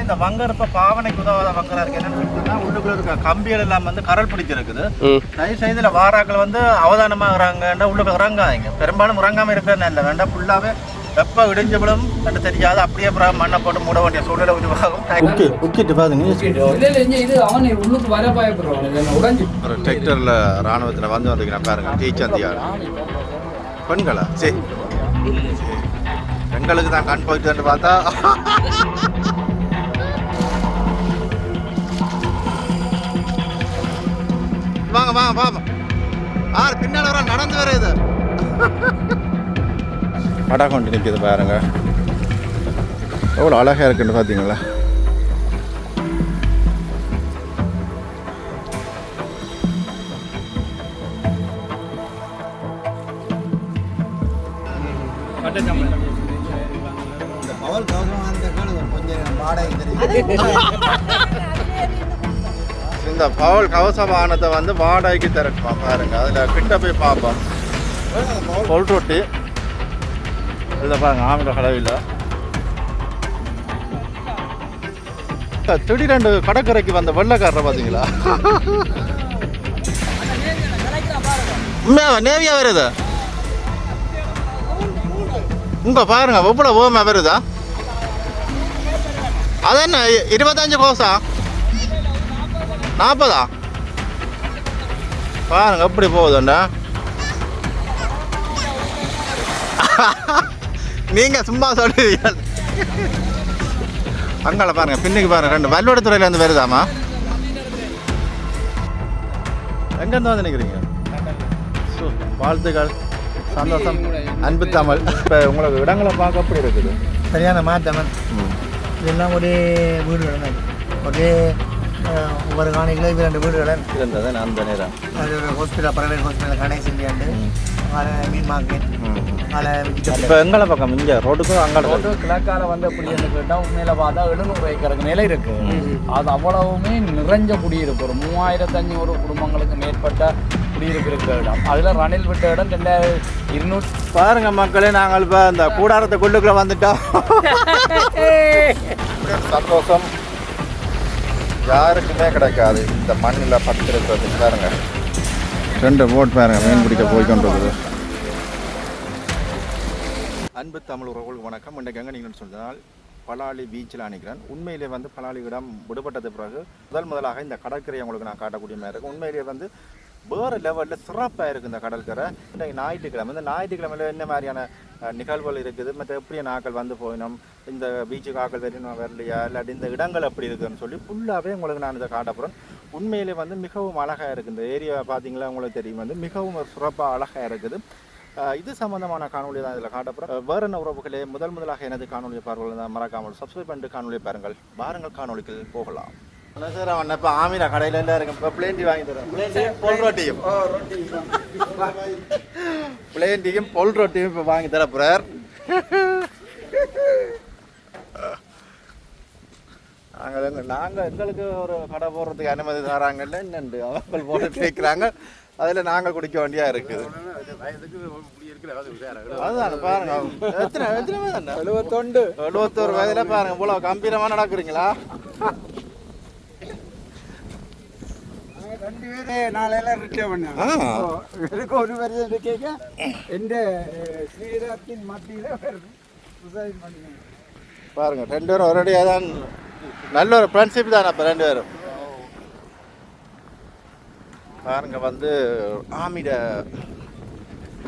இந்த வங்கர் இப்போ பாவனைக்கு உதவாத வங்கரா இருக்கு. என்னன்னு உள்ளுக்குள்ள இருக்க கம்பிகள் எல்லாம் வந்து கரல் பிடிச்சிருக்குது. தயவு செய்து இதில் வாராக்கள் வந்து அவதானமாக இறங்கண்டா உள்ளுக்கு இறங்காதீங்க. பெரும்பாலும் இறங்காமல் இருக்கிறது இல்லை வேண்டாம். ஃபுல்லாகவே எப்போ இடிஞ்சபடும் கண்டு தெரியாது. அப்படியே அப்புறம் மண்ணை போட்டு மூட வேண்டிய சூழ்நிலை உருவாகும். உக்கிட்டு பாருங்க. ஒரு டிராக்டரில் ராணுவத்தில் வந்துக்கிறேன் பாருங்க. டீச்சந்தியார் பெண்களா? சரி, பெண்களுக்கு தான் கண் போயிட்டு பார்த்தா வாங்க வாங்க பாப்பா. பின்னால் வர நடந்து வர இது படா கொண்டு நிற்கிது பாருங்க. எவ்வளோ அழகாக இருக்குன்னு பார்த்தீங்களா? இந்த பவுல் கவசமானத்தை வந்து வாடகைக்கு திரட்டுமா பாருங்க. அதில் கிட்ட போய் பார்ப்போம். பொல் ரொட்டி இதில் பாருங்க. ஆமிட கடவில் திடீரெண்டு கடற்கரைக்கு வந்த வெள்ளைக்காரரை பார்த்தீங்களா? நேவியா வருது உங்க பாருங்க. எவ்வளோ ஓமா வருதா? அது என்ன 25 கோசா 40 பாருங்க எப்படி போகுதுண்டா. நீங்க சும்மா சொல்லுவீங்க. அங்கால பாருங்க, பின்னுக்கு பாருங்க. 2 வல்லுவடத்துறையில இருந்து வருதாமா? எங்கேருந்து வந்து நிற்கிறீங்க? வாழ்த்துக்கள், சந்தோஷம், அன்பு தமிழ். இப்போ உங்களுக்கு இடங்களை பார்க்க எப்படி இருக்குது? சரியான மாற்றம். இதெல்லாம் ஒரே வீடுகள், ஒரே ஒவ்வொரு காணிகளும் 2 வீடுகள் இருந்தது. அந்த நேரம் அது ஒரு ஹாஸ்பிட்டல், பிரைவேட் ஹாஸ்பிட்டல், கணேஷ் இந்தியாண்டு மீன் மார்க்கெட். இப்போ எங்களை பக்கம் இங்கே ரோட்டுக்கும் அங்கே ரோட்டு கிழக்கால வந்து அப்படின்னு கேட்டால் உண்மையில பார்த்தா 700 ஏக்கருக்கு நிலை இருக்கு. அது அவ்வளவுமே நிறைஞ்ச குடியிருப்பு. ஒரு 3500 குடும்பங்களுக்கு மேற்பட்ட குடியிருப்பு இருக்கிற இடம். அதில் ரணில் விட்ட இடம் 2200. பாருங்க மக்களே, நாங்கள் இப்போ இந்த கூடாரத்தை கொள்ளுக்குள்ள வந்துட்டோம். சந்தோஷம் யாருக்குமே கிடைக்காது இந்த மண்ணில் படுத்திருக்கிறது. பாருங்க 2 போட் பாருங்க மீன் பிடிக்க போய்கொண்டிருக்குது. அன்பு தமிழ் உறவுகளுக்கு வணக்கம். இன்றைக்கு எங்கே நீங்கள் சொன்னால் பலாலி பீச்சில் அணிக்கிறேன். உண்மையிலே வந்து பலாலி இடம் விடுபட்டது பிறகு முதலாக இந்த கடற்கரையை உங்களுக்கு நான் காட்டக்கூடிய மாதிரி இருக்கும். உண்மையிலே வந்து வேறு லெவலில் சிறப்பாக இருக்குது இந்த கடற்கரை. இன்றைக்கு ஞாயிற்றுக்கிழமை. இந்த ஞாயிற்றுக்கிழமையில் என்ன மாதிரியான நிகழ்வுகள் இருக்குது, மற்ற எப்படி நாட்கள் வந்து போயினோம், இந்த பீச்சுக்கு ஆக்கள் வரணும் வரலையா, இல்லாட்டி இந்த இடங்கள் எப்படி இருக்குதுன்னு சொல்லி ஃபுல்லாகவே உங்களுக்கு நான் இதை காட்ட போகிறேன். உண்மையிலே வந்து மிகவும் அழகாக இருக்குது. இந்த ஏரியா பார்த்தீங்களா உங்களுக்கு தெரியும், வந்து மிகவும் சிறப்பாக அழகாக இருக்குது. இது சம்பந்தமான காணொலி தான் இதில் காட்டப்போகிறோம். வேறு என்ன உறவுகளே, முதலாக எனது காணொலியை பார்வையில் தான் மறக்காமல் சப்ஸ்கிரைப் பண்ணிட்டு காணொலியை பாருங்கள். வாருங்கள் காணொலிக்கு போகலாம். சார் அவன் இப்போ ஆமிரா கடையில் எல்லாம் இருக்கு. இப்போ பிளேண்டி வாங்கி தரேன். பொல் ரொட்டியும் பிளேண்டியும் பொல் ரொட்டியும் இப்போ வாங்கி தர போகிறார். நாங்கள் எங்களுக்கு ஒரு கடை போடுறதுக்கு அனுமதி தராங்கல்ல, என்னண்டு அவங்க போட்டு கேட்குறாங்க. அதில் நாங்கள் குடிக்க வேண்டியா இருக்குது. அதுதான் பாருங்க. எத்தனை 71 வயதில் பாருங்க இவ்வளோ கம்பீரமாக நடக்குறீங்களா? நாளையெல்லாம் ரிட்டே பண்ணாங்க. எனக்கு ஒரு வருஷம் கேட்க எந்த ஸ்ரீராத்தின் மத்தியில் பாருங்க 2 பேரும் ஒரேடியாக தான். நல்ல ஒரு ஃப்ரெண்ட்ஷிப் தான். அப்போ 2 பேரும் பாருங்க வந்து ஆமிட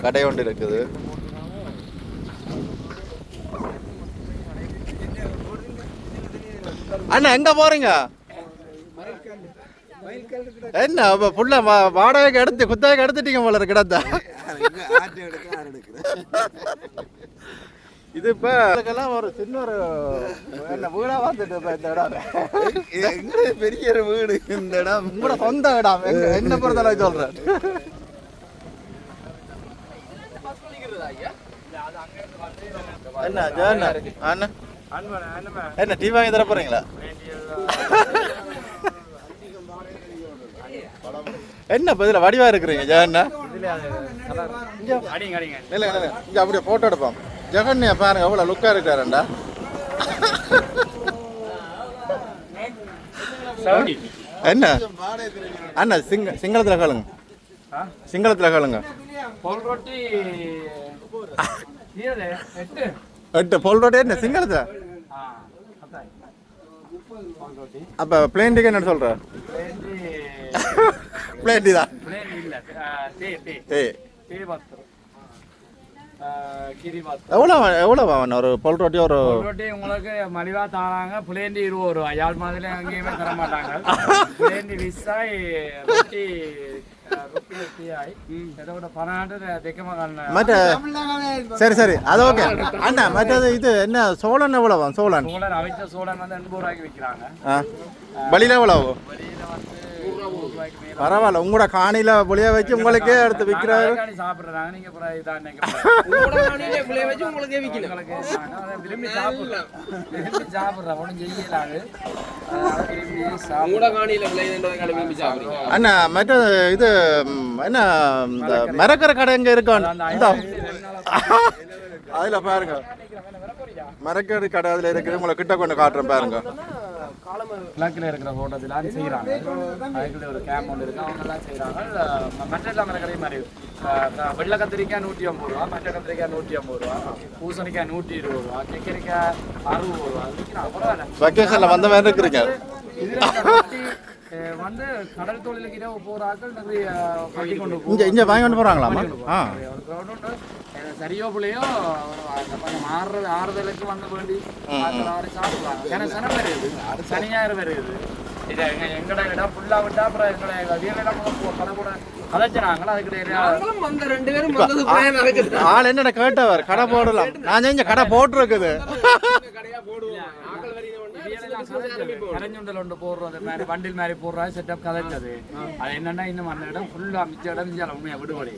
கடை ஒன்று இருக்குது. அண்ணா எங்க போறீங்க? என்ன புள்ள வாடகைக்கு எடுத்து குத்தகைக்கு எடுத்துட்டீங்க போல இருக்கு இடத்த. இது இப்போ ஒரு சின்ன ஒரு என்ன வீடாக பார்த்துட்டு இப்போ இந்த இடம் பெரிய ஒரு வீடு. இந்த இடம் உங்களோட சொந்த இடம். என்ன பொறுத்தளவு சொல்கிறேன். என்ன அண்ணா என்ன டீ வாங்கி தர போறீங்களா? என்ன பதில வடிவா இருக்கிறீங்க ஜெகண்ணா? இல்லை இங்கே அப்படியே போட்டோ எடுப்போம். ஜெகன்யா பாருங்க எவ்வளோ லுக்காக இருக்காருண்டா. என்ன அண்ணா சிங்களத்தில் கேளுங்க சிங்களத்தில் கேளுங்க பொல்ரொட்டி 8 பொல் ரோட்டி என்ன சிங்களத்தில் அப்போ பிளேன் டிக்கெட் என்ன சொல்கிற பிளேன் தான் எவ்வளோ ஒரு பொல் ரோட்டி ஒரு ரொட்டி உங்களுக்கு மலிவா தாராங்க புலேண்டி 20 ரூபா யாழ்ப்பாணத்துல எங்கேயுமே தர மாட்டாங்க புலேண்டி விசாய் ரொட்டி சரி அது ஓகே அண்ணா மற்றது இது என்ன சோழன் எவ்வளவு சோழன் அவிச்ச சோழன் வந்து 80 ரூபாய்க்கு விற்கிறாங்க வழியில எவ்வளவு பரவாயில்ல உங்களோட காணியில புளிய வச்சு உங்களுக்கே எடுத்து விற்கிறாரு சாப்பிடுறாங்க நீங்க விரும்பி சாப்பிடுறேன் ஒன்றும் செய்யலாது அண்ணா மற்ற இது என்ன இந்த மரக்கரை கடை எங்க இருக்கான் அதுல பாருங்க மரக்கரை கடை அதுல இருக்குது உங்களை கிட்ட கொண்டு காட்டுறேன் பாருங்க கிழக்கில் இருக்கிற ஹோட்டல்லாம் செய்கிறாங்க அதுக்குள்ள ஒரு கேம்ப் ஒன்று இருக்குது அவங்கெல்லாம் செய்கிறாங்க மற்ற எல்லா மரக்கடையும் மாதிரி வெள்ளை கத்திரிக்காய் 150 ரூபா மற்ற கத்திரிக்காய் 150 ரூபா பூசணிக்காய் 120 ரூபா கெக்கரிக்காய் 60 ரூபா பரவாயில்ல வெக்கேஷன்ல வந்த மாதிரி இருக்கிறீங்க வந்து கடல் தொழிலுக்கு இரவு போறாக்கள் நிறைய கட்டி கொண்டு இங்க வாங்கி கொண்டு போறாங்களாமா சரியோ பிள்ளையோ ஆறுதலுக்கு வந்து வேண்டி சாப்பிடுவாங்க சனம் வருது சனி ஞாயிறு வருது இது எங்கட இடம் ஃபுல்லா விட்டா அப்புறம் எங்களை வீரெல்லாம் கடை கூட கதைச்சினாங்களா அதுக்கிட்ட ஆள் என்னடா கேட்டவர் கடை போடலாம் நான் செஞ்ச கடை போட்டுருக்குது கரைஞ்சுண்டல் ஒன்று போடுறது மாதிரி வண்டில் மாதிரி போடுறது செட்டப் கதைச்சது அது என்னன்னா இன்னும் அந்த இடம் ஃபுல்லா மிச்ச இடம் உண்மையா விடுபடி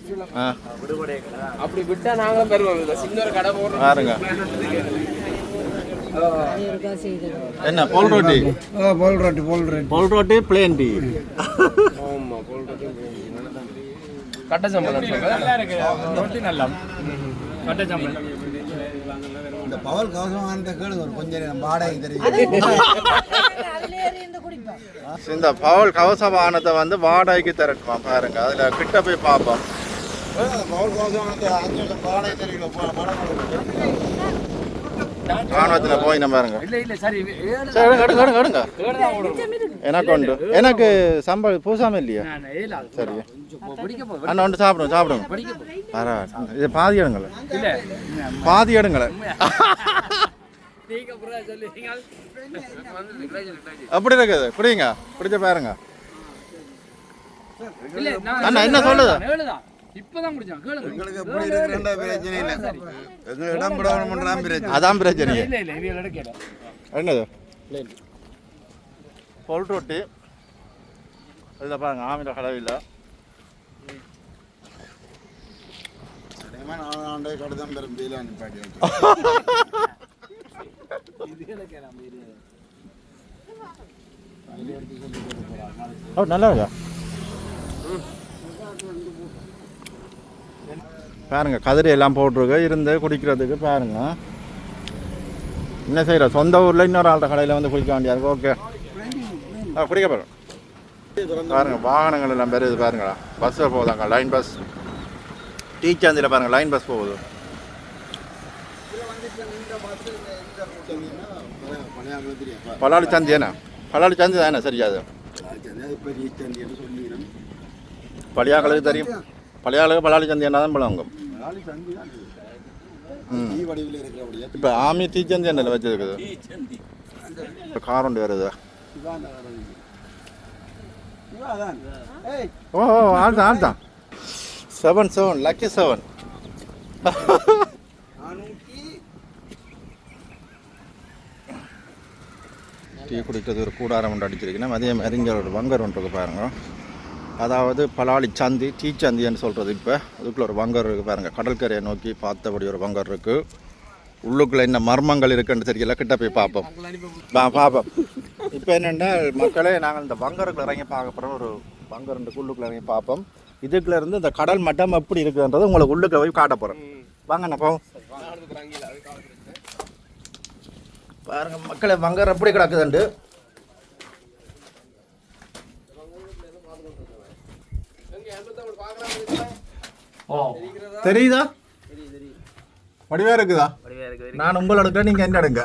அப்படி விட்டா நாங்களும் பெறுவோம் சின்ன ஒரு கடை போடுறோம் பாருங்க என்ன போல் ரோட்டி போல் ரோட்டி பிளேன் டீ ஆமா போல் ரோட்டி கட்ட சம்பளம் நல்லா இருக்கு ரொட்டி நல்லா கட்ட சம்பளம் இந்த பவல் கவசமான கேளுங்க கொஞ்ச நேரம் வாடகை தெரியும் இந்த பவல் கவசமானத்தை வந்து வாடகைக்கு தரட்டுமா பாருங்க அதுல கிட்ட போய் பார்ப்போம் பவல் கவசமானத்தை 5 வருஷம் வாடகை தெரியல ராணுவத்துல போய் நம்ம பாருங்க இல்ல சரி எடுங்க எனக்கு உண்டு எனக்கு சம்பளம் பூசாம இல்லையா சரி அண்ணா ஒன்று சாப்பிடுங்க பரவாயில்ல இது பாதி எடுங்கள பாதி எடுங்கள அப்படி இருக்குது குடிங்க குடிச்ச பாருங்க அண்ணா என்ன சொல்லுது இப்பதான் குடிச்சான் கேளுங்க உங்களுக்கு எப்படி இருக்குன்ற பிரச்சனை இல்ல எங்க இடம் விடணும்ன்றான் பிரச்சனை அதான் பிரச்சனை இல்ல இவியல எடுக்கல என்னது பொல் ரொட்டி இதில் பாருங்க ஆமில கடவில்லை கடுதான் பெரும் நிப்பாட்டி நல்லா இருக்கா பாருங்க கதிரை எல்லாம் போட்டிருக்கு இருந்து குடிக்கிறதுக்கு பாருங்க என்ன செய்யற சொந்த ஊரில் இன்னொரு ஆள்கிட்ட கடையில் வந்து குடிக்க வேண்டியது ஓகே குடிக்க பாருங்க பாருங்க வாகனங்கள் எல்லாம் பெருது பாருங்களா பஸ்ஸில் போகுதாங்க லைன் பஸ் டீச்சாந்தியில் பாருங்க லைன் பஸ் போகுது பலாளி சந்தி என்ன பலாளி சந்தி தானே சரியா அது பழையாக்களுக்கு தெரியும் பழையாளுக்கு பலாளி சந்தி என்ன தான் பழங்க இப்போ ஆமி தீச்சந்தி என்ன வச்சிருக்குது இப்போ காரண்டு வருது ஓ ஆள் தான் 7 லக்கி 7 டீ குடிக்கிறது ஒரு கூடாரம் ஒன்று அடிச்சிருக்கேன் அதே மாதிரி இங்கே ஒரு வங்கர் ஒன்று இருக்கு பாருங்க அதாவது பலாளி சந்தி டீ சந்தின்னு சொல்கிறது இப்போ அதுக்குள்ளே ஒரு வங்கர் இருக்குது பாருங்கள் கடற்கரையை நோக்கி பார்த்தபடி ஒரு வங்கர் இருக்குது உள்ளுக்குள்ளே என்ன மர்மங்கள் இருக்குன்னு தெரியல கிட்ட போய் பார்ப்போம் பார்ப்போம் இப்போ என்னென்னா மக்களே நாங்கள் இந்த வங்கருக்குள்ள இறங்கி பார்க்க போகிறோம் ஒரு வங்கர் உள்ளுக்குள்ள இறங்கி பார்ப்போம் இதுக்குள்ள இருந்து இந்த கடல் மட்டம் எப்படி இருக்குன்றது உங்களுக்கு உள்ளுக்குள்ள போய் காட்ட போகிறேன் வாங்கண்ணா போவோம் பாருங்கள் மக்களே வங்கர் எப்படி கிடக்குதுண்டு ஓ தெரியுதா வடிவா இருக்குதா வடிவா இருக்கு நான் உங்களை எடுக்கிறேன் நீங்க என்ன எடுங்க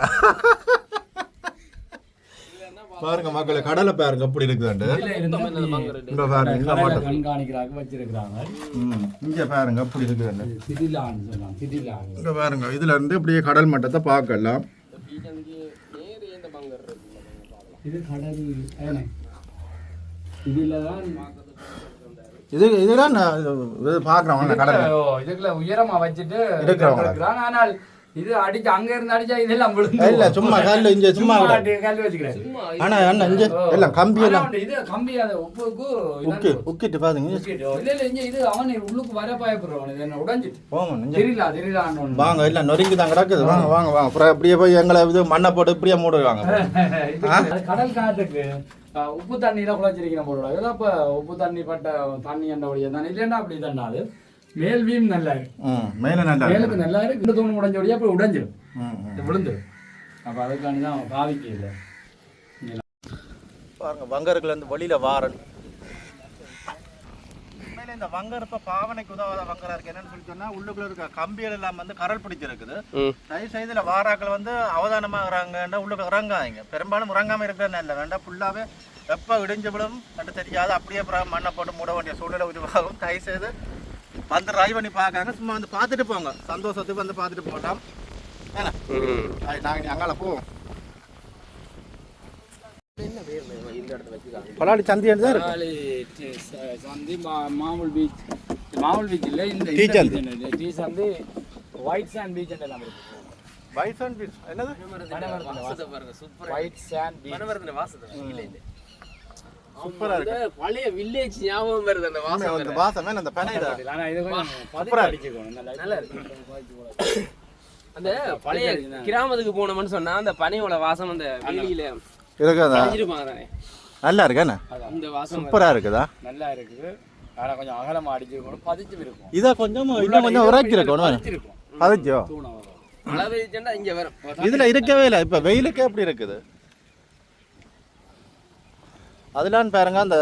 பாருங்க மக்களே கடலை பாருங்க எப்படி இருக்குதாண்டு இங்க பாருங்க இந்த மாட்டம் கண்காணிக்கிறாங்க வச்சிருக்கிறாங்க இங்க பாருங்க எப்படி இருக்குதாண்டு சிதிலான்னு சொல்லலாம் சிதிலான் இங்க பாருங்க இதுல இருந்து இப்படியே கடல் மட்டத்தை பார்க்கலாம் இது கடல் ஏனே இதுல தான் இதுதான் இது பார்க்குறோம் கடல் இதுக்குள்ள உயரமா வச்சுட்டு இருக்கிறவங்க. இருக்கிறான். ஆனால் இது அடிச்சு அங்க இருந்து அடிச்சா இதெல்லாம் விழுந்து இல்ல சும்மா கல் இங்க சும்மா விட. கல் வச்சுக்கிறேன் ஆனா அண்ணா இங்க எல்லாம் கம்பி எல்லாம் இது கம்பி அது உப்புக்கு உக்கிட்டு பாருங்க இல்ல இல்ல இங்க இது அவன் உள்ளுக்கு வர பயப்படுறவன் இது என்ன உடைஞ்சிட்டு போங்க தெரியல வாங்க எல்லாம் நொறுங்கி தான் கிடக்குது வாங்க வாங்க வாங்க அப்புறம் அப்படியே போய் எங்களை இது மண்ணை போட்டு இப்படியே மூடுவாங்க கடல் காட்டுக்கு உப்பு தண்ணியில குழச்சிருக்கிற போடுவாங்க ஏதோ அப்ப உப்பு தண்ணி பட்ட தண்ணி என்ன வழியா தானே இல்லைன்னா அப்படி தானே அது மேல்வியும் நல்லா இருக்கு மேல நல்லா மேலுக்கு நல்லா இருக்கு இந்த தூண் உடைஞ்ச வழியா போய் உடைஞ்சிடும் விழுந்துடும் அப்ப அதுக்காண்டி தான் பாவிக்க இல்லை பாருங்க வங்கருக்குல இருந்து வெளியில வாரன் உண்மையில இந்த வங்கர் இப்ப பாவனைக்கு உதவாத வங்கரா இருக்கு என்னன்னு சொல்லி சொன்னா உள்ளுக்குள்ள இருக்க கம்பிகள் எல்லாம் வந்து கரல் பிடிச்சிருக்குது தயவு செய்து இதுல வாராக்கள் வந்து அவதானமா இறங்க உள்ளுக்கு இறங்காதீங்க பெரும்பாலும் இறங்காம இருக்கிறது இல்லை வேண்டாம் ஃபுல்லாவே எப்ப இடிஞ்சு விடும் கண்டு தெரியாது அப்படியே மண்ணை போட்டு மூட வேண்டிய சூழ்நிலை உருவாகும் தயவு செய்து வந்து ட்ரைவ் பண்ணி பார்க்கறாங்க சும்மா வந்து பார்த்துட்டு போங்க சந்தோஷத்துக்கு வந்து பார்த்துட்டு போகலாம் ஏன்னா நாங்கள் அங்கால போவோம் பலாலி சந்தி தான் இருக்கு சந்தி மாமூல் பீச் இல்லை இந்த டீ சந்தி. டீ சந்தி ஒயிட் சாண்ட் பீச் எல்லாம் இருக்கு வைட் சாண்ட் பீச் என்னது ஒயிட் சாண்ட் பீச் சூப்பரா இருக்கு பழைய வில்லேஜ் ஞாபகம் வருது அந்த வாசம் அந்த வாசம் அந்த பனையில ஆனா இது கொஞ்சம் பதுக்கி அடிச்சுக்கணும் நல்லா இருக்கு அந்த பழைய கிராமத்துக்கு போனோம்னு சொன்னா அந்த பனையோட வாசம் அந்த வெளியில இருக்குதா அடிச்சிருப்பாங்க தானே நல்லா இருக்கேண்ணே இந்த வாசம் சூப்பரா இருக்குதா நல்லா இருக்குது ஆனா கொஞ்சம் அகலமா அடிச்சிருக்கணும் பதிச்சு இருக்கும் இதை கொஞ்சம் இன்னும் கொஞ்சம் உரைக்கி இருக்கணும் பதிச்சோ மழை பெய்யுச்சுன்னா இங்க வரும் இதுல இருக்கவே இல்லை இப்ப வெயிலுக்கே எப்படி இருக்குது அதெல்லாம் பாருங்க அந்த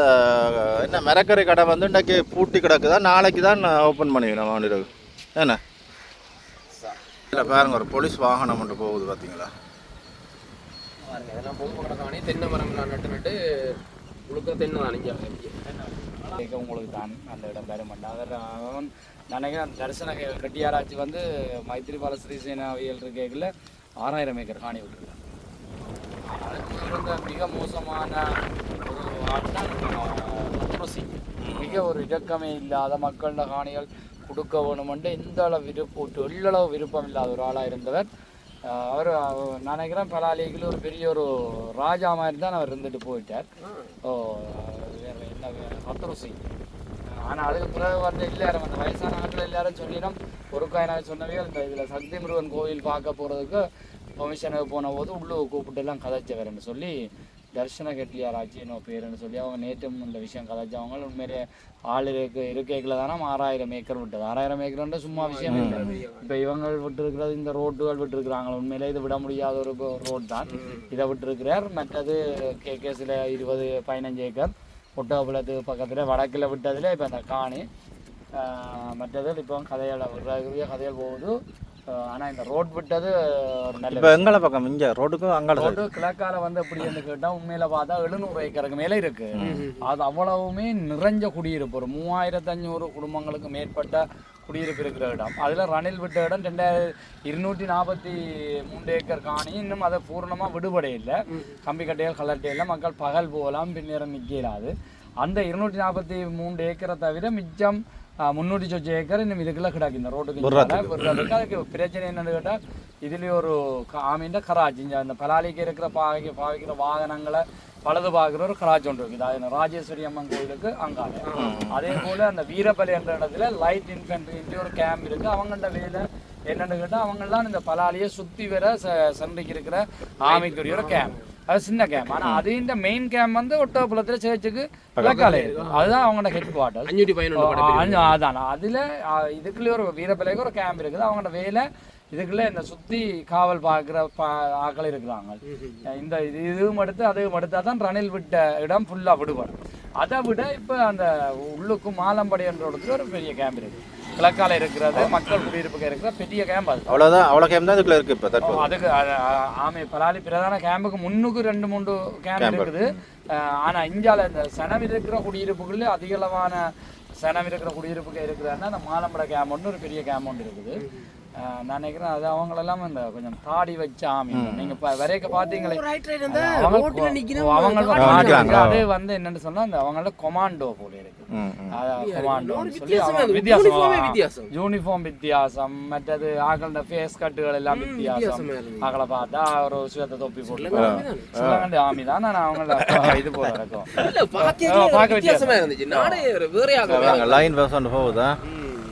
என்ன மரக்கறி கடை வந்து இன்றைக்கு பூட்டி கிடக்குதா நாளைக்கு தான் ஓப்பன் பண்ணிக்கணும் வாண்டிருக்கு என்ன இல்லை பாருங்க ஒரு போலீஸ் வாகனம் ஒன்று போகுது பார்த்தீங்களா அதெல்லாம் பொம்பு கிடக்கானே தென்னை மரம் நட்டு உழுக்க தென்னை அணிஞ்ச உங்களுக்கு தான் அந்த இடம் பெற மாட்டான் அவன் நினைக்கிறேன் தரிசன கட்டியாராய்ச்சி வந்து மைத்திரிபால ஸ்ரீசேனாவியல் இருக்கைகளில் 6000 ஏக்கர் காணி விட்டுருக்காங்க மிக மோசமான ஒரு ஆட்டம் மிக ஒரு இறக்கமே இல்லாத மக்களோட காணிகள் கொடுக்க வேணுமென்று இந்த அளவு விருப்பம் எள்ளளவு விருப்பம் இல்லாத ஒரு ஆளாக இருந்தவர் அவர் நினைக்கிறேன் பலாலிகள் ஒரு பெரிய ஒரு ராஜா மாதிரி தான் அவர் இருந்துட்டு போயிட்டார் வேறு என்ன பத்ருசி ஆனால் அதுக்கு பிறகு வந்து எல்லாரும் அந்த வயசான ஆட்கள் எல்லாரும் சொல்லிடும் ஒருக்கா எனக்கு சொன்னவே இந்த இதில் சக்தி முருகன் கோயில் பார்க்க போகிறதுக்கு பெர்மிஷனுக்கு போன போது உள்ளூர் கூப்பிட்டு எல்லாம் கதைச்சவர்னு சொல்லி தர்ஷன கெட்டியாராச்சின்னு பேருன்னு சொல்லி அவங்க நேற்றும் இந்த விஷயம் கதைச்சவங்க உண்மையிலே ஆள் இருக்கைகளை தானே 6000 ஏக்கர் விட்டது 6000 ஏக்கர்ன்ற சும்மா விஷயம் இல்லை இப்போ இவங்க விட்டுருக்கிறது இந்த ரோட்டுகள் விட்டுருக்குறாங்க உண்மையிலே இது விட முடியாத ஒரு ரோடு தான் இதை விட்டுருக்கிறார் மற்றது கேகேஸில் 20-15 ஏக்கர் ஒட்டகப்புலத்துக்கு பக்கத்தில் வடக்கில் விட்டதில் இப்போ அந்த காணி மற்றது இப்போ கதைகள் போகுது ஆனால் இந்த ரோட் விட்டது ஒரு நல்ல இப்போ எங்களை பக்கம் இங்கே ரோட்டுக்கும் அங்கே ரோடு கிழக்கால வந்து எப்படின்னு கேட்டால் உண்மையில பார்த்தா 700 ஏக்கருக்கு மேலே இருக்கு அது அவ்வளவுமே நிறைஞ்ச குடியிருப்பு ஒரு 3500 குடும்பங்களுக்கு மேற்பட்ட குடியிருப்பு இருக்கிற இடம் அதில் ரணில் விட்ட இடம் 2243 ஏக்கர் காணி இன்னும் அதை பூர்ணமாக விடுபட இல்லை கம்பி கட்டைகள் கலட்டையில் மக்கள் பகல் போகலாம் பின்னேறம் நிற்கலாது அந்த 243 ஏக்கரை தவிர மிச்சம் 300 ஏக்கர் இன்னும் இதுக்குள்ள கிடக்கு இந்த ரோட்டுக்கு அதுக்கு பிரச்சனை என்னன்னு கேட்டால் இதுலேயே ஒரு ஆமீண்ட கராச்சி அந்த பலாலிக்கு இருக்கிற பாவிக்கிற வாகனங்களை பழுது பார்க்குற ஒரு கராச்சி ஒன்று இருக்குது அது ராஜேஸ்வரி அம்மன் கோயிலுக்கு அங்கால அதே போல் அந்த வீரபலி என்ற இடத்துல லைட் இன்ஃபென்ட்ரி ஒரு கேம்ப் இருக்குது அவங்கள்ட்ட வேலை என்னென்னு கேட்டால் அவங்கெல்லாம் இந்த பலாலியை சுற்றி வர சண்டைக்கு இருக்கிற ஆமைக்குரிய ஒரு கேம்ப் அது சின்ன கேம்ப் ஆனால் அது இந்த மெயின் கேம்ப் வந்து ஒட்டகப்புலத்தில் சேர்ச்சுக்கு விளக்காலே இருக்கும் அதுதான் அவங்களோட ஹெட் குவார்ட்டர் அதான் அதில் இதுக்குள்ளே ஒரு வீரப்பிள்ளைக்கு ஒரு கேம்ப் இருக்குது அவங்களோட வேலை இதுக்குள்ளே இந்த சுற்றி காவல் பார்க்குற ஆக்கள் இருக்கிறாங்க இந்த இதுவும் எடுத்து அதுவும் எடுத்தால் தான் ரணில் விட்ட இடம் ஃபுல்லாக விடுபடும் அதை விட இப்போ அந்த உள்ளுக்கும் மாலம்படி என்ற இடத்துல ஒரு பெரிய கேம்ப் இருக்குது கிழக்கால இருக்கிறது மக்கள் குடியிருப்புக்கு இருக்கிற பெரிய கேம்ப் அது. அவ்வளோதான், அவ்வளோ கேம் தான் இதுக்குள்ள இருக்குது இப்போ தற்போது. அதுக்கு ஆமை பலாலி பிரதான கேம்புக்கு முன்னுக்கு 2-3 கேம்ப் இருக்குது. ஆனால் இந்தியாவில் இந்த சனம் இருக்கிற குடியிருப்புகளில் அதிகளவான சனம் இருக்கிற குடியிருப்புக்கு இருக்கிறாருன்னா அந்த மாலம்பட கேம்ப் ஒன்று ஒரு பெரிய கேம்ப் ஒன்று இருக்குது. நான் நினைக்கிறேன் அது அவங்களெல்லாம் இந்த கொஞ்சம் தாடி வச்ச ஆமி நீங்க வரைக்க பாத்தீங்களே அவங்க அதே வந்து என்னன்னு சொன்னா அந்த அவங்களோட கொமாண்டோ போல இருக்கு. கொமாண்டோ வித்தியாசம், யூனிஃபார்ம் வித்தியாசம், மற்றது ஆக்களோட ஃபேஸ் கட்டுகள் எல்லாம் வித்தியாசம். ஆக்களை பார்த்தா ஒரு சுயத்தை தொப்பி போட்டு சிவகண்டி ஆமி தான். நான் அவங்கள இது போல இருக்கும் பார்க்க வித்தியாசமா இருந்துச்சு. லைன் பர்சன்ட் போகுதா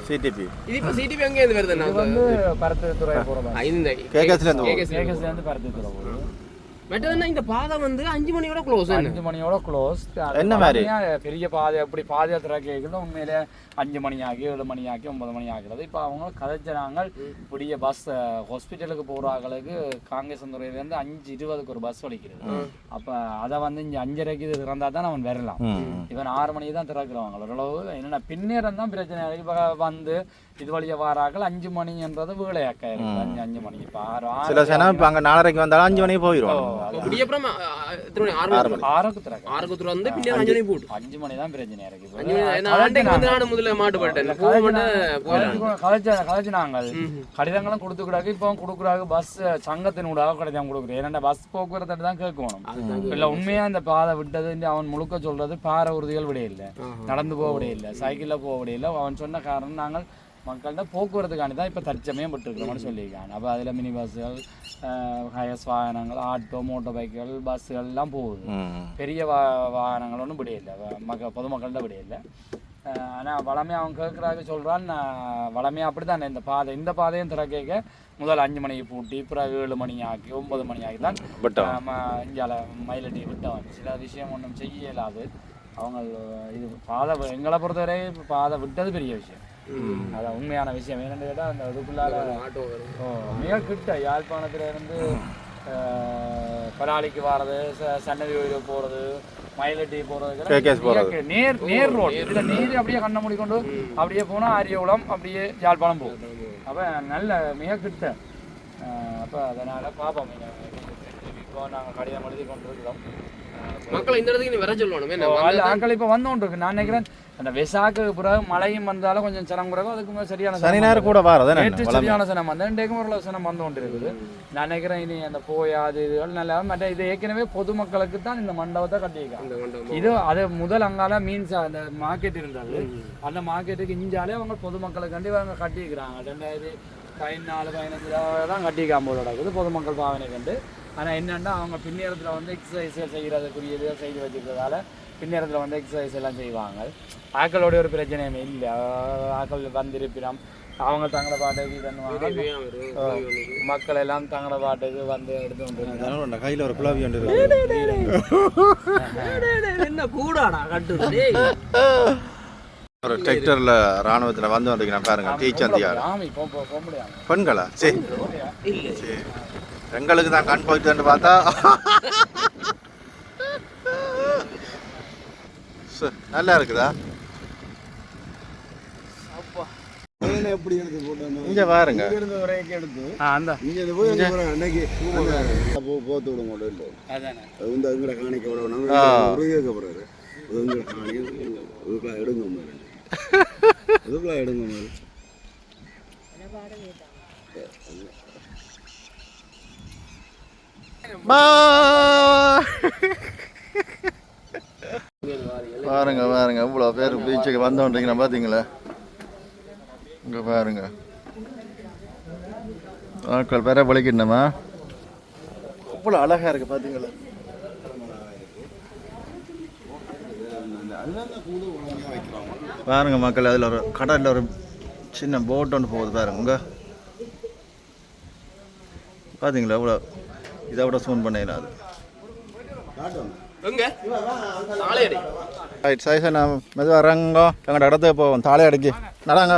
சிடிபி இது சிடிபி எங்க இருந்து வருது? இது வந்து பருத்தித்துறை போறோம். இந்த கேகஸ்ல இருந்து பருத்தித்துறை போகுது. மற்றதுன்னா இந்த பாதை வந்து 5 மணியோட க்ளோஸ். 5 மணியோட க்ளோஸ். என்ன மாதிரி பெரிய பாதை அப்படி பாதையை திறக்கிறது உண்மையிலே 5 மணி ஆகி 7 மணி ஆகி 9 மணி ஆகிறது. இப்போ அவங்க கதைச்சாங்க இப்படிய பஸ் ஹாஸ்பிட்டலுக்கு போகிறாங்களுக்கு காங்கேசந்துறையிலேருந்து 5:20 ஒரு பஸ் வலிக்கிறது. அப்போ அதை வந்து இங்கே 5:30 இது திறந்தால் தான் அவன் வரலாம். இவன் 6 மணிக்கு தான் திறக்கிறவங்க. ஓரளவு என்னென்ன பின்னேரம் தான் பிரச்சனை. இப்போ வந்து இது வழியா வாராக்கள் 5 மணின்றது வேலையாக்கா இருக்கு. 5 மணிக்கு இப்போ 6 சில சனம் இப்போ அங்கே 4:30 வந்தாலும் 5 மணிக்கு போயிடுவாங்க. 6க்கு திறக்க 6க்கு வந்து பின்னே 5 மணி போட்டு 5 மணி தான் பிரச்சனை இருக்கு. கலைச்சினாங்க கடிதங்களும் கொடுத்துக்கூடாது. இப்போ கொடுக்குறாங்க பஸ் சங்கத்தினூடாக கடிதம் கொடுக்குறேன். ஏன்னா பஸ் போக்குவரத்து தான் கேட்கணும். இல்லை உண்மையா இந்த பாதை விட்டது அவன் முழுக்க சொல்றது பாறை உறுதிகள் விட இல்லை, நடந்து போக விட இல்லை, சைக்கிளில் போக விட இல்லை. அவன் சொன்ன காரணம் நாங்கள் மக்கள்கிட்ட போக்குவரத்துக்காண்டி தான் இப்போ தற்சமயம் விட்டுருக்கிறோம்னு சொல்லியிருக்காங்க. அப்போ அதில் மினி பஸ்ஸுகள், ஹயர்ஸ் வாகனங்கள், ஆட்டோ, மோட்டர் பைக்குகள், பஸ்ஸுகள் எல்லாம் போகுது. பெரிய வாகனங்கள் ஒன்றும் விடையில்லை, பொதுமக்கள்கிட்ட விடையில்லை. ஆனால் வளமையாக அவன் கேட்குறாங்க சொல்கிறான். வளமையாக அப்படி தான் இந்த பாதையும் திறக்க முதல் 5 மணிக்கு பூட்டி பிறகு 7 மணி ஆக்கி 9 மணி ஆக்கி தான் இந்தியாவில் மயிலட்டி விட்டவன். சில விஷயம் ஒன்றும் செய்ய இயலாது. அவங்க இது பாதை எங்களை பொறுத்தவரை பாதை விட்டது பெரிய விஷயம். அதான் உண்மையான விஷயம். என்னென்னு கேட்டால் அந்த இதுக்குள்ளார மிக கிட்ட யாழ்ப்பாணத்திலேருந்து பலாலிக்கு வர்றது, சன்னதி கோயிலுக்கு போகிறது, மயிலட்டி போகிறது, நேர் ரோடு. இதில் நீர் அப்படியே கண்ணை மூடிக்கொண்டு அப்படியே போனால் ஆரியகுளம் அப்படியே யாழ்ப்பாணம் போகும். அப்போ நல்ல மிக கிட்ட. அப்போ அதனால் பார்ப்போம். இப்போ நாங்கள் கடிதம் எழுதி கொண்டிருக்கிறோம். மக்கள் இந்த இடத்துக்கு வர சொல்லணும். ஆட்கள் இப்போ வந்து கொண்டு இருக்கு. நான் நினைக்கிறேன் அந்த வெசாக்கு பிறகு மழையும் வந்தாலும் கொஞ்சம் சனம் பிறகு அதுக்கு சரியான சனி நேரம் கூட நேற்று சரியான சனம் வந்து 2 ஒரு சனம் வந்து கொண்டு இருக்குது. நான் நினைக்கிறேன் இனி அந்த போயாது இதுகள் நல்லா மற்ற இது ஏற்கனவே பொதுமக்களுக்கு தான் இந்த மண்டபத்தை கட்டியிருக்காங்க. இது அது முதல் அங்கால மீன்ஸ் அந்த மார்க்கெட் இருந்தது. அந்த மார்க்கெட்டுக்கு இஞ்சாலே அவங்க பொதுமக்களுக்காண்டி அவங்க கட்டியிருக்கிறாங்க. 2014-15 தான் கட்டியிருக்காங்க போல இருக்குது பொதுமக்கள் பாவனை கண்டு. ஆனால் என்னென்னா அவங்க பின்னேரத்தில் வந்து எக்ஸசைஸ் செய்கிறதுக்குரிய செய்து வச்சுருக்கிறதால பின்னேரத்தில் வந்து எக்ஸசைஸ் எல்லாம் செய்வாங்க. ஆக்களோட ஒரு பிரச்சனையுமே இல்லை. ஆக்கள் வந்திருப்பினோம் அவங்க தங்கள பாட்டுக்கு பண்ணுவாங்க. மக்கள் எல்லாம் தங்கள பாட்டுக்கு வந்து எடுத்து கொண்டு கையில் ஒரு குழாவி ஒன்று என்ன கூடாடா கட்டுறது. ஒரு டிராக்டர்ல ராணுவத்தில் வந்து வந்தீங்கன்னா பாருங்க டீச்சந்தியார் பெண்களா? சரி சரி, எங்களுக்கு தான் கண் போயிட்டு பார்த்தா நல்லா இருக்குதா? இங்க பாருங்க பாருங்க பாருங்க இவ்வளோ பேர் பீச்சுக்கு வந்தோன்றீங்கன்னா பார்த்தீங்களா? இங்கே பாருங்க ஆட்கள் பேர பழிக்கணுமா? இவ்வளோ அழகாக இருக்குது பார்த்தீங்களா? பாருங்க மக்கள், அதில் ஒரு கடலில் ஒரு சின்ன போட் ஒன்று போகுது பாருங்க. உங்க பார்த்தீங்களா? இவ்வளோ இதை விட சூன் பண்ணிடலாம். அது சைஸை நான் மெதுவாக இறங்கோ எங்கள்ட இடத்துக்கு போவோம். தாளை அடிக்கி நடாங்க.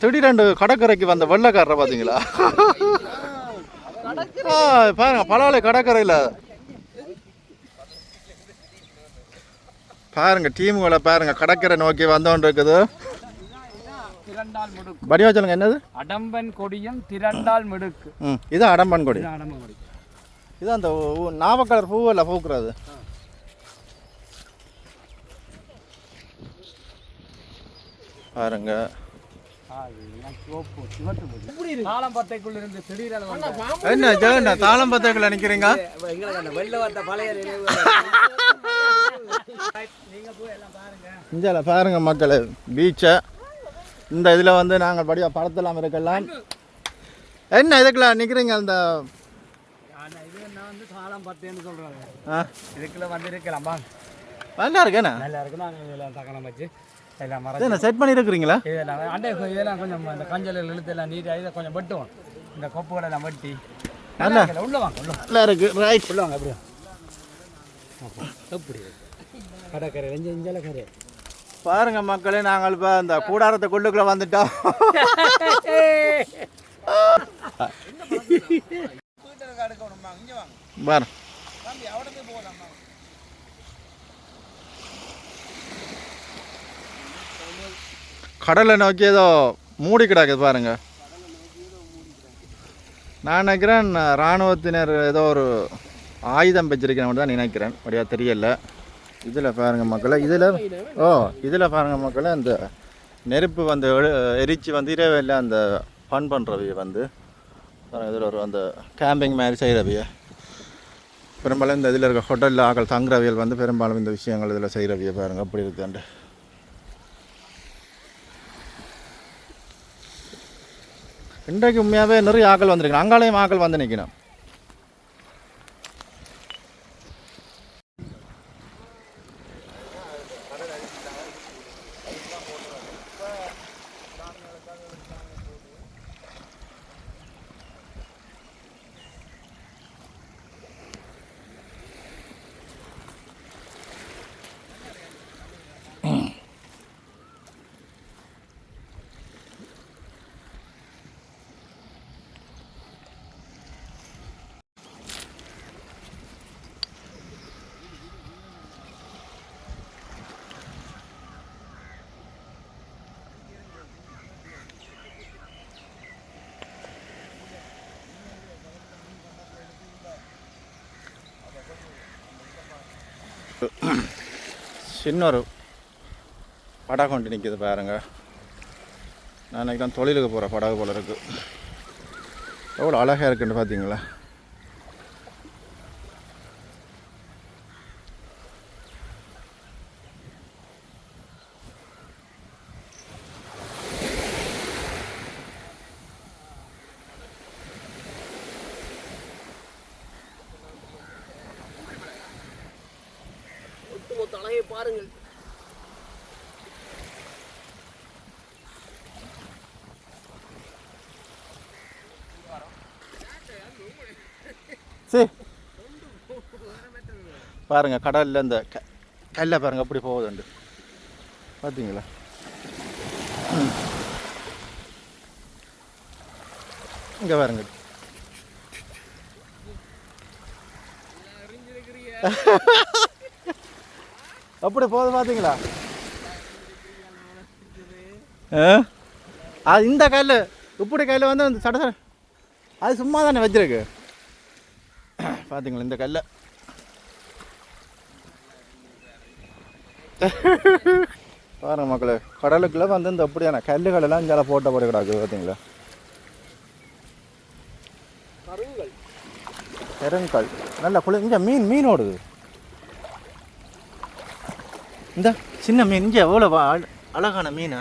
திடீரெண்டு கடற்கரைக்கு வந்த வெள்ளைக்காரரை பார்த்தீங்களா? பாருங்க பலாலை கடற்கரையில் பாருங்க டீமுகளை பாருங்க கடற்கரை நோக்கி வந்தோன்னு இருக்குது. திரண்டால் மிடுக்கு. படிவா சொல்லுங்க என்னது? அடம்பன் கொடியும் திரண்டால் மிடுக்கு. இது அடம்பன் கொடி. அடம்பன் கொடி. இது அந்த நாவக்கலர் பூவில் பூக்குறது. பாருங்க தாளம்பத்தைக்குள்ள இருந்து திடீரென என்ன ஜெகண்ணா தாளம்பத்தைக்குள்ள நிற்கிறீங்க? இஞ்சால பாருங்க மக்களே பீச்சை. இந்த இதில் வந்து நாங்கள் படியா படத்தெல்லாம் இருக்கலாம். என்ன இதுக்குள்ள நிற்கிறீங்க? அந்த தாளம்பத்தைன்னு சொல்றாங்க. இதுக்குள்ள வந்து இருக்கலாம். நல்லா இருக்கேண்ணா. நல்லா இருக்கு. நாங்கள் தக்கணம் வச்சு எல்லாம் என்ன செட் பண்ணி இருக்கிறீங்களா? இதெல்லாம் கொஞ்சம் இந்த கஞ்சல் இழுத்தெல்லாம் நீட்டாக இதை கொஞ்சம் வெட்டுவோம். இந்த கொப்புகளை எல்லாம் வெட்டி நல்லா உள்ள வாங்க. நல்லா இருக்கு. ரைட் உள்ள வாங்க. அப்படியா எப்படி கடற்கரை இஞ்சால கரை பாருங்க மக்களே, நாங்கள் இப்போ இந்த கூடாரத்தை கொள்ளுக்குள்ள வந்துட்டோம். பாரு கடலை நோக்கி ஏதோ மூடி கிடக்குது பாருங்க. நான் நினைக்கிறேன் இராணுவத்தினர் ஏதோ ஒரு ஆயுதம் வச்சிருக்கிறேன் தான் நினைக்கிறேன். அப்படியா தெரியல. இதில் பாருங்கள் மக்களை, இதில் பாருங்கள் மக்களை, அந்த நெருப்பு வந்து எரிச்சு வந்து இரவில் அந்த ஃபன் பண்ணுறவைய வந்து இதில் ஒரு அந்த கேம்பிங் மாதிரி செய்கிறவைய பெரும்பாலும் இந்த இதில் இருக்க ஹோட்டலில் ஆக்கள் தங்குறவியல் வந்து பெரும்பாலும் இந்த விஷயங்கள் இதில் செய்கிறவைய பாருங்கள் அப்படி இருக்குண்டு. இன்றைக்கு உண்மையாகவே நிறைய ஆக்கள் வந்திருக்கணும். அங்காலையும் ஆக்கள் வந்து நிற்கணும். சின்னொரு படகு கொண்டு நிற்கிது பாருங்க. நான் நினைக்கிறேன் தொழிலுக்கு போகிற படகு போல இருக்குது. எவ்வளோ அழகாக இருக்குன்னு பார்த்தீங்களா? பாருங்கள். சரி பாருங்க கடல்ல இந்த கல்லை பாருங்க அப்படி போகுதுண்டு பார்த்தீங்களா? இங்கே பாருங்க அப்படி போகுது பார்த்தீங்களா? அது இந்த கல் இப்படி கையில் வந்து அந்த சட அது சும்மா தானே வச்சிருக்கு. பார்த்தீங்களா இந்த கல்லை? பாருங்க மக்களே, கடலுக்குள்ள வந்து இந்த அப்படியான கல்லுகள் எல்லாம் இங்கே போட்ட போட கிடக்கு பார்த்தீங்களா? பெருங்கல் நல்லா இங்கே மீன் ஓடுது. இந்த சின்ன மீன் இங்கே எவ்வளோ அழகான மீனா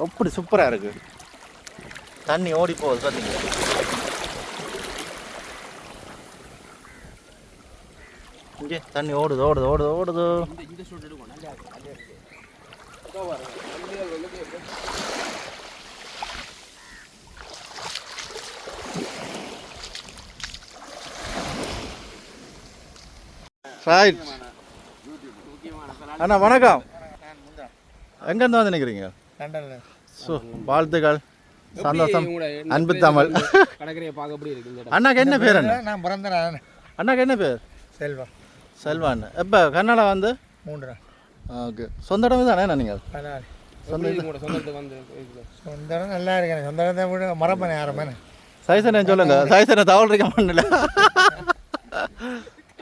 அப்படி சூப்பராக இருக்கு. தண்ணி ஓடி போகுது பார்த்தீங்களா? இங்கே தண்ணி ஓடுது ஓடுது ஓடுது ஓடுது. ரைட் அண்ணா வணக்கம். எங்கேருந்து வந்து நிற்கிறீங்க? வாழ்த்துக்கள், சந்தோஷம், அன்பு தமிழ். கடற்கரையை பார்க்க எப்படி இருக்கு? அண்ணாக்கு என்ன பேர்? அண்ணா நான் பிறந்தேன். அண்ணாக்கு என்ன பேர்? செல்வா செல்வான் எப்போ கர்நாடகா வந்து 3 நாள் ஓகே சொந்த இடம் தானே நீங்கள் பலாலி சொந்தத்துக்கு வந்து சொந்த இடம் நல்லா இருக்கேன் சொந்த இடத்தை விட மரப்பேன் யாருமே சைசனை சொல்லுங்க சைசனை தவள் இருக்க மாட்டல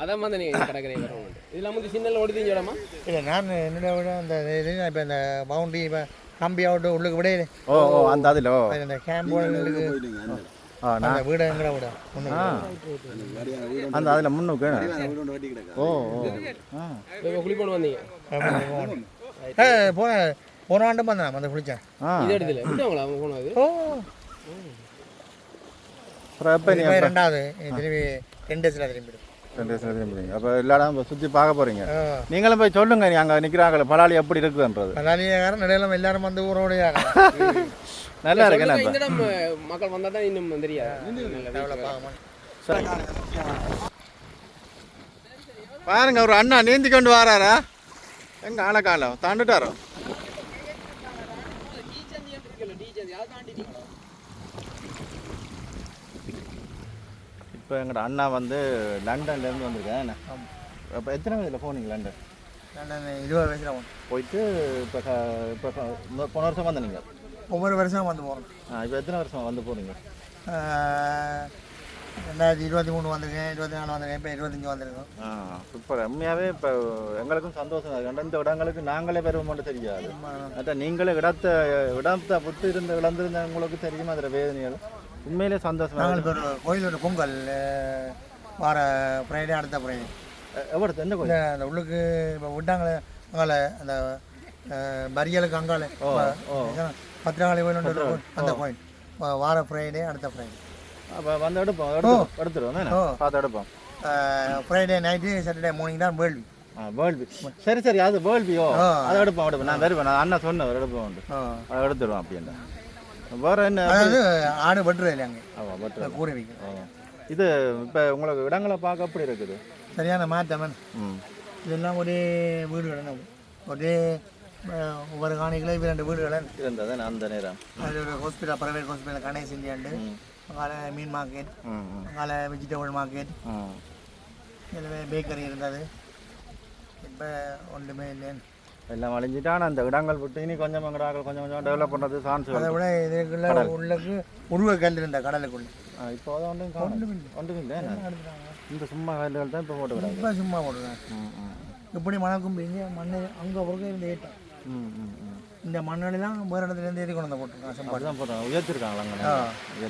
அதான் வந்து நீங்கள் கடற்கரை வரும் இதெல்லாம் வந்து சின்ன ஓடி சொல்லமா இல்லை நான் என்னோட விட அந்த இது இப்போ இந்த பவுண்டரி இப்போ கம்பி அவுட்டு உள்ளுக்கு விட ஓ ஓ அந்த அதில் ஓ இந்த கேம்போட நான் வீடு எங்கட விட அந்த அதில் முன்னுக்கு ஓ ஓ குளிப்போன்னு வந்தீங்க போன ஆண்டும் வந்தேன் அந்த குளிச்சேன் இது இடத்துல விட்டவங்களா போனது ஓ அப்புறம் எப்போ நீ இப்ப ரெண்டாவது திரும்பி 10 டேஸில் திரும்பிடும் 2 டேஸில் திரும்பிங்க அப்போ எல்லா இடம் சுற்றி பார்க்க போகிறீங்க நீங்களும் போய் சொல்லுங்க நீ அங்கே நிற்கிறாங்களே பலாலி எப்படி இருக்குதுன்றது பலாலியாரம் நடையில எல்லாரும் வந்து ஊரோடைய நல்லா இருக்கு என்ன இந்த இடம் மக்கள் வந்தால் தான் இன்னும் தெரியாது பாருங்க ஒரு அண்ணா நீந்தி கொண்டு வராரா எங்க ஆனக்காலம் தாண்டுட்டாரோ இப்போ எங்களோட அண்ணா வந்து லண்டன்லேருந்து வந்திருக்கேன் இப்போ எத்தனை வயதில் போனீங்க லண்டன்? நான் 20 வயசில் போயிட்டு இப்போ இப்போ போன வருஷம் வந்து நீங்கள் ஒவ்வொரு வருஷம் வந்து போகிறோம். இப்போ எத்தனை வருஷம் வந்து போகிறீங்க? 2023 வந்திருக்கேன், 24 வந்திருக்கேன், இப்போ 25 வந்திருக்கோம். சூப்பர். உண்மையாகவே இப்போ எங்களுக்கும் சந்தோஷம். இந்த இடங்களுக்கு நாங்களே பெருமை மட்டும் தெரியாது, மற்ற நீங்களே இடத்தை விட்டு இழந்திருந்த உங்களுக்கு தெரியும் அதில் வேதனைகள். உண்மையிலே சந்தோஷம். நாங்களுக்கு ஒரு கோயிலோட பொங்கல் வார ஃப்ரைடே, அடுத்த ஃப்ரைடே. எவ்வளோ எந்த கோயில்? அந்த உள்ளுக்கு இப்போ விட்டாங்களே அங்கால அந்த பரியலுக்கு அங்கால பத்திரகாளி கோயில் அந்த கோயில் வார ஃப்ரைடே, அடுத்த ஃப்ரைடே. அப்போ வந்து எடுத்துருவோம் பார்த்து எடுப்போம். ஃப்ரைடே நைட்டு, சாட்டர்டே மார்னிங் தான் வேள்வி. வேள்வி. சரி சரி, அது வேள்வியோ, அதை எடுப்போம். நான் வருவேன், நான் அண்ணா சொன்னேன் எடுப்போம், அதை எடுத்துருவோம். அப்படின்னா வேறு என்ன? அதாவது ஆடு வெட்டுறது இல்லை அங்கே. ஆமாம், வெட்டுறது, கூரை வைக்கும். இது இப்போ உங்களுக்கு இடங்களை பார்க்க எப்படி இருக்குது? சரியான மாற்றம். இதெல்லாம் ஒரே வீடுகள், ஒரே ஒவ்வொரு காணிகளும் 2 வீடுகள் இருந்தது அந்த நேரம். அது ஒரு ஹாஸ்பிட்டல், ப்ரைவேட் ஹாஸ்பிட்டல் கணேஷ் இந்தியாண்டு. அங்கால மீன் மார்க்கெட், அங்கால வெஜிடபிள் மார்க்கெட், பேக்கரி இருந்தது. இப்போ ஒன்றுமே இல்லைன்னு எல்லாம் அழிஞ்சிட்டான். அந்த இடங்கள் விட்டு இனி கொஞ்சம் கொஞ்சம் டெவலப் பண்ணுறது சான்ஸ். அதை விட இதுக்குள்ள உள்ளக்கு உருவக்கல் இருந்த கடலுக்குள்ள இப்போ அதை ஒன்றும் இல்லை. இந்த சும்மா கல்லுகள் தான் இப்போ போட்டு விடாது. இப்போ சும்மா போட்டுருக்காங்க. இப்படி மணக்கும் போய் மண் அங்கே பிறகு இந்த ஏற்றம் இந்த மண்ணெல்லாம் வேறு இடத்துலேருந்து ஏறி கொண்டு வந்து போட்டுருக்காங்க. தான் போட்டாங்க, உயர்த்திருக்காங்க.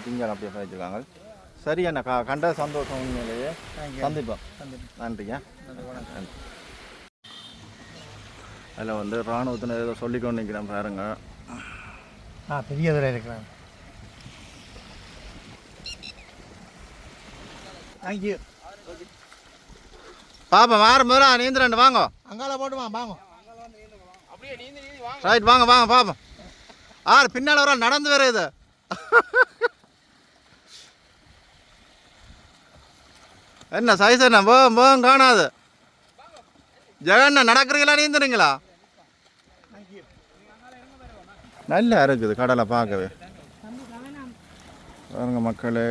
திங்கள் அப்படியே வச்சுருக்காங்க. சரி அண்ணா, கண்ட சந்தோஷம். உண்மையிலேயே சந்திப்போம். நன்றிங்க. நன்றி. அதில் வந்து இராணுவத்தினர் ஏதோ சொல்லிக்கொண்டு நிற்கிறேன் பாருங்க. பெரிய இதில் இருக்கிறாங்க. தேங்க்யூ. பாப்பா மாறும் போதா நீந்திரண்டு வாங்க, அங்கால போட்டு வாங்க. ரைட், வாங்க வாங்க பாப்போம். பின்னால் ஒரு ஆள் நடந்து வேற இது. என்ன சைஸ் என்ன போகும் காணாது. ஜெகண்ணா நடக்கிறீங்களா, நீந்துறீங்களா? நல்லா இருக்குது கடலை பார்க்கவே. பாருங்க மக்களே,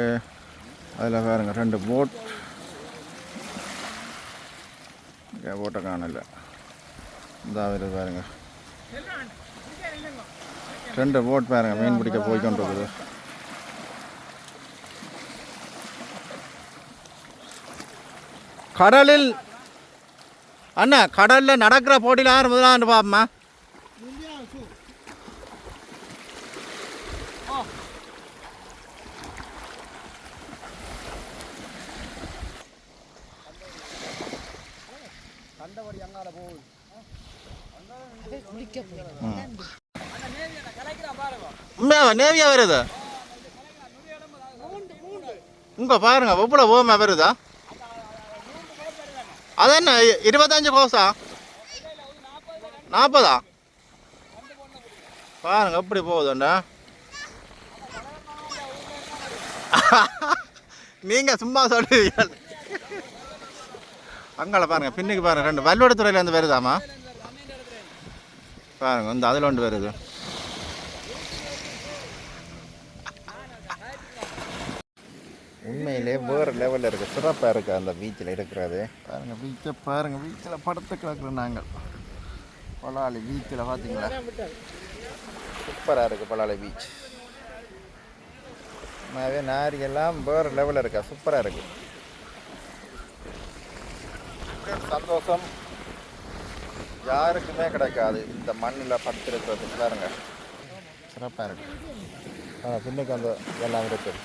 அதில் பாருங்க 2 போட். போட்டை காணல, இந்த வருது பாருங்க. 2 போட் பாருங்க, மீன் பிடிக்க போய்கொண்டிருக்குது. கடலில் அண்ணா, கடலில் நடக்கிற போட்டியில் யார் முதலாண்டு பாப்போமா? நேவியா வருது உங்க பாருங்க, எவ்வளோ ஓமா வருதா? அது என்ன 25 கோசா 40? பாருங்க எப்படி போகுதுண்டா. நீங்க சும்மா சொல்லுவீங்க. அங்கால பாருங்க, பின்னுக்கு பாருங்க 2 வல்லுவடுத்துறையிலேருந்து வருதாமா பாருங்க. இந்த அதில் ஒன்று வருது. உண்மையிலே வேறு லெவலில் இருக்குது, சிறப்பாக இருக்குது அந்த பீச்சில் இருக்கிறது. பாருங்கள் பீச்சை பாருங்கள், பீச்சில் படுத்து கிடக்குறோம் நாங்கள். பலாலி பீச்சில் பார்த்தீங்களா, சூப்பராக இருக்குது பலாலி பீச். நிறைய நாரியெல்லாம் வேறு லெவலில் இருக்கா, சூப்பராக இருக்குது. சந்தோஷம் யாருக்குமே கிடைக்காது இந்த மண்ணில் படுத்துருக்கிறது. பாருங்க சிறப்பாக இருக்குது. பின்னுக்கு அந்த எல்லாம் இருக்குது.